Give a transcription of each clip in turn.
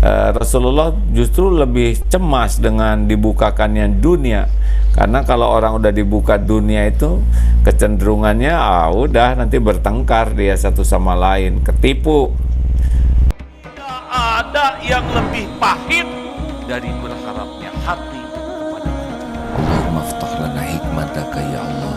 Rasulullah justru lebih cemas dengan dibukakannya dunia, karena kalau orang udah dibuka dunia itu kecenderungannya udah nanti bertengkar dia satu sama lain, ketipu. Tidak ada yang lebih pahit dari berharapnya hati kepada kita. Allahumma aftah lana hikmataka ya Allah.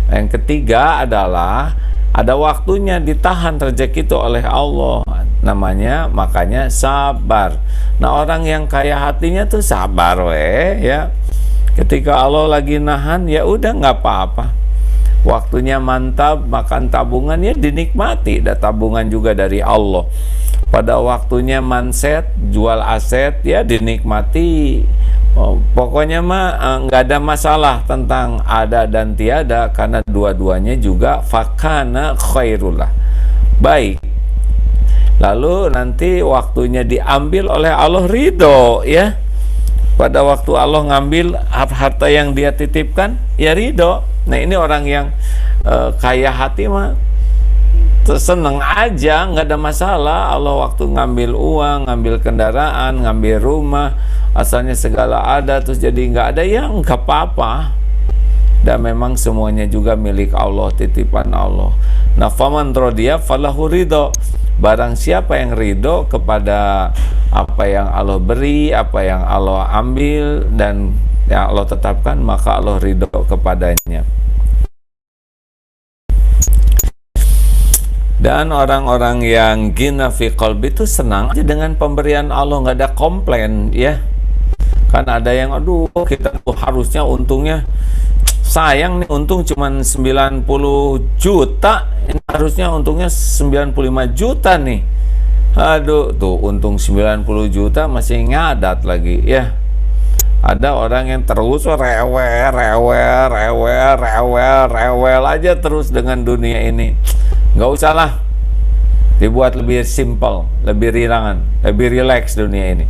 Yang ketiga adalah ada waktunya ditahan rezeki itu oleh Allah, namanya makanya sabar. Nah, orang yang kaya hatinya tuh sabar ya. Ketika Allah lagi nahan, ya udah nggak apa-apa. Waktunya mantap, makan tabungan ya dinikmati, ada tabungan juga dari Allah. Pada waktunya manset, jual aset ya dinikmati. Pokoknya mah nggak ada masalah tentang ada dan tiada, karena dua-duanya juga fakana khairullah, baik. Lalu nanti waktunya diambil oleh Allah, ridho ya. Pada waktu Allah ngambil harta yang dia titipkan, ya ridho. Nah, ini orang yang kaya hati mah seneng aja, nggak ada masalah. Allah waktu ngambil uang, ngambil kendaraan, ngambil rumah, asalnya segala ada, terus jadi nggak ada, ya nggak apa-apa. Dan memang semuanya juga milik Allah, titipan Allah. Nah, faman rodiya falahu ridho. Barang siapa yang ridho kepada apa yang Allah beri, apa yang Allah ambil dan yang Allah tetapkan, maka Allah ridho kepadanya. Dan orang-orang yang ghina fi qalbi itu senang aja dengan pemberian Allah, nggak ada komplain ya. Kan ada yang aduh kita tuh harusnya untungnya, sayang nih untung cuman 90 juta, ini harusnya untungnya 95 juta nih. Aduh, tuh untung 90 juta masih ngadat lagi ya. Ada orang yang terus rewel aja terus dengan dunia ini. Nggak usah lah, dibuat lebih simple, lebih ringan, lebih rileks dunia ini.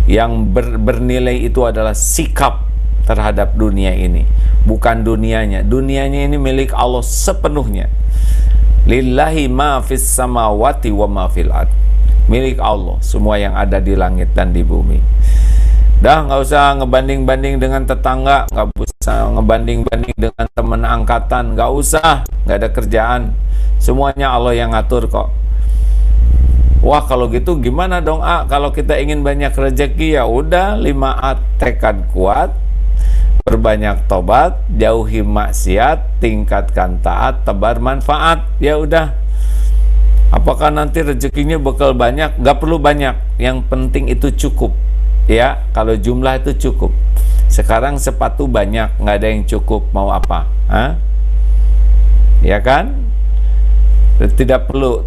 Yang bernilai itu adalah sikap terhadap dunia ini, bukan dunianya. Dunianya ini milik Allah sepenuhnya. Lillahi ma fis samawati wa ma fil ard. Milik Allah semua yang ada di langit dan di bumi. Dah, nggak usah ngebanding-banding dengan tetangga, nggak usah ngebanding-banding dengan teman angkatan, nggak usah, nggak ada kerjaan. Semuanya Allah yang ngatur kok. Wah, kalau gitu gimana dong kalau kita ingin banyak rezeki? Ya udah, 5A, tekad kuat, perbanyak tobat, jauhi maksiat, tingkatkan taat, tebar manfaat. Ya udah. Apakah nanti rezekinya bakal banyak? Gak perlu banyak, yang penting itu cukup. Ya, kalau jumlah itu cukup. Sekarang sepatu banyak, nggak ada yang cukup, mau apa? Ya kan? Tidak perlu.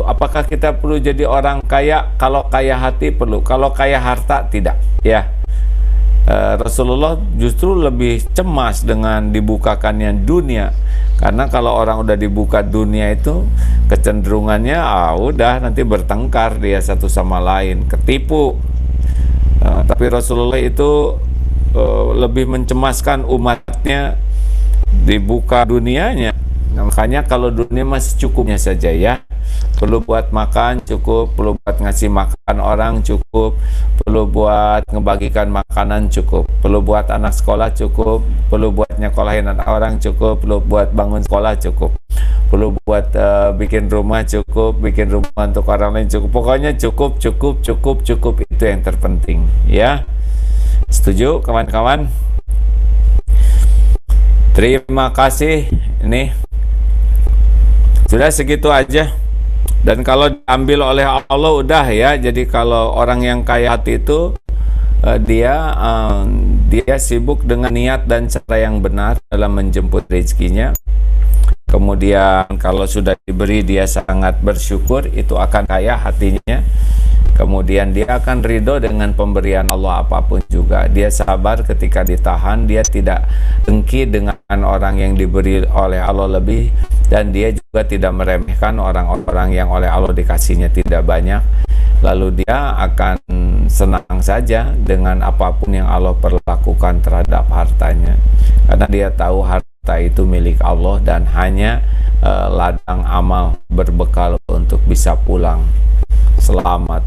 Apakah kita perlu jadi orang kaya? Kalau kaya hati perlu, kalau kaya harta tidak. Ya, Rasulullah justru lebih cemas dengan dibukakannya dunia, karena kalau orang udah dibuka dunia itu kecenderungannya udah nanti bertengkar dia satu sama lain, ketipu. Tapi Rasulullah itu lebih mencemaskan umatnya dibuka dunianya. Makanya kalau dunia masih cukupnya saja ya, perlu buat makan cukup, perlu buat ngasih makan orang cukup, perlu buat ngebagikan makanan cukup, perlu buat anak sekolah cukup, perlu buat nyekolahin anak orang cukup, perlu buat bangun sekolah cukup, perlu buat bikin rumah cukup, bikin rumah untuk orang lain cukup. Pokoknya cukup itu yang terpenting ya. Setuju kawan-kawan? Terima kasih. Ini sudah segitu aja. Dan kalau diambil oleh Allah udah ya. Jadi kalau orang yang kaya hati itu dia sibuk dengan niat dan cara yang benar dalam menjemput rezekinya. Kemudian kalau sudah diberi dia sangat bersyukur, itu akan kaya hatinya. Kemudian dia akan ridho dengan pemberian Allah apapun juga. Dia sabar ketika ditahan, dia tidak dengki dengan orang yang diberi oleh Allah lebih, dan dia juga tidak meremehkan orang-orang yang oleh Allah dikasihnya tidak banyak. Lalu dia akan senang saja dengan apapun yang Allah perlakukan terhadap hartanya, karena dia tahu harta harta itu milik Allah dan hanya ladang amal berbekal untuk bisa pulang selamat.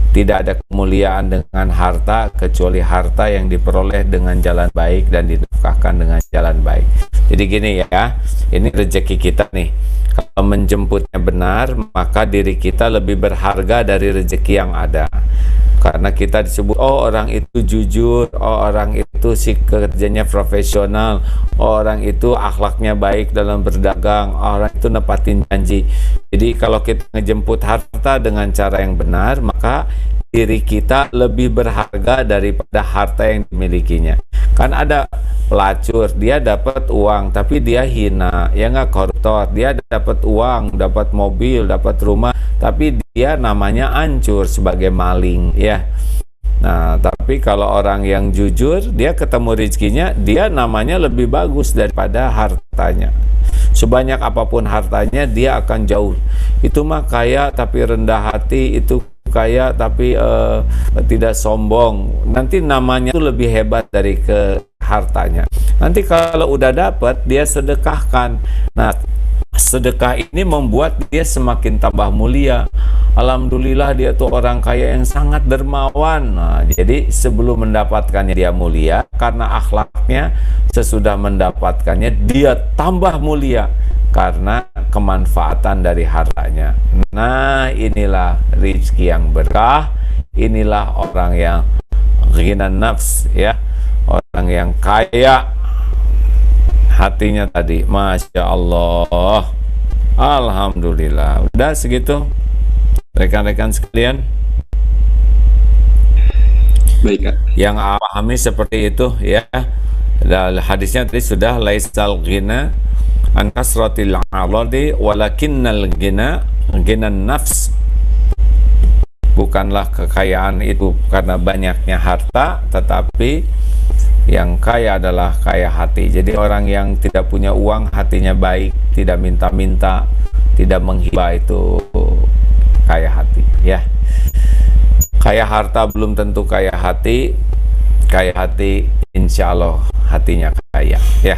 Tidak ada kemuliaan dengan harta kecuali harta yang diperoleh dengan jalan baik dan dinafkahkan dengan jalan baik. Jadi gini ya, ini rezeki kita nih. Kalau menjemputnya benar, maka diri kita lebih berharga dari rezeki yang ada. Karena kita disebut, oh orang itu jujur, oh orang itu si kerjanya profesional, oh orang itu akhlaknya baik dalam berdagang, oh, orang itu nepatin janji. Jadi kalau kita ngejemput harta dengan cara yang benar, maka diri kita lebih berharga daripada harta yang dimilikinya. Kan ada pelacur, dia dapat uang tapi dia hina, ya nggak, koruptor, dia dapat uang, dapat mobil, dapat rumah, tapi dia namanya hancur sebagai maling, ya. Nah, tapi kalau orang yang jujur, dia ketemu rezekinya, dia namanya lebih bagus daripada hartanya. Sebanyak apapun hartanya, dia akan jauh. Itu mah kaya tapi rendah hati, itu kaya tapi tidak sombong. Nanti namanya itu lebih hebat dari ke hartanya. Nanti kalau udah dapat, dia sedekahkan. Nah, sedekah ini membuat dia semakin tambah mulia. Alhamdulillah dia tuh orang kaya yang sangat dermawan. Nah, jadi sebelum mendapatkannya dia mulia, karena akhlaknya, sesudah mendapatkannya dia tambah mulia karena kemanfaatan dari hartanya. Nah, inilah rezeki yang berkah, inilah orang yang ghina nafs, ya, orang yang kaya hatinya tadi. Masya Allah, alhamdulillah. Udah segitu rekan-rekan sekalian. Baik, Kak. Yang pahami seperti itu, ya. Dan hadisnya tadi sudah, laisal ghina an kasratil aradi walakinnal ghina nafs. Bukanlah kekayaan itu karena banyaknya harta, tetapi yang kaya adalah kaya hati. Jadi orang yang tidak punya uang, hatinya baik, tidak minta-minta, tidak menghibah, itu kaya hati, ya. Kaya harta belum tentu kaya hati. Kaya hati insya Allah hatinya kaya, ya.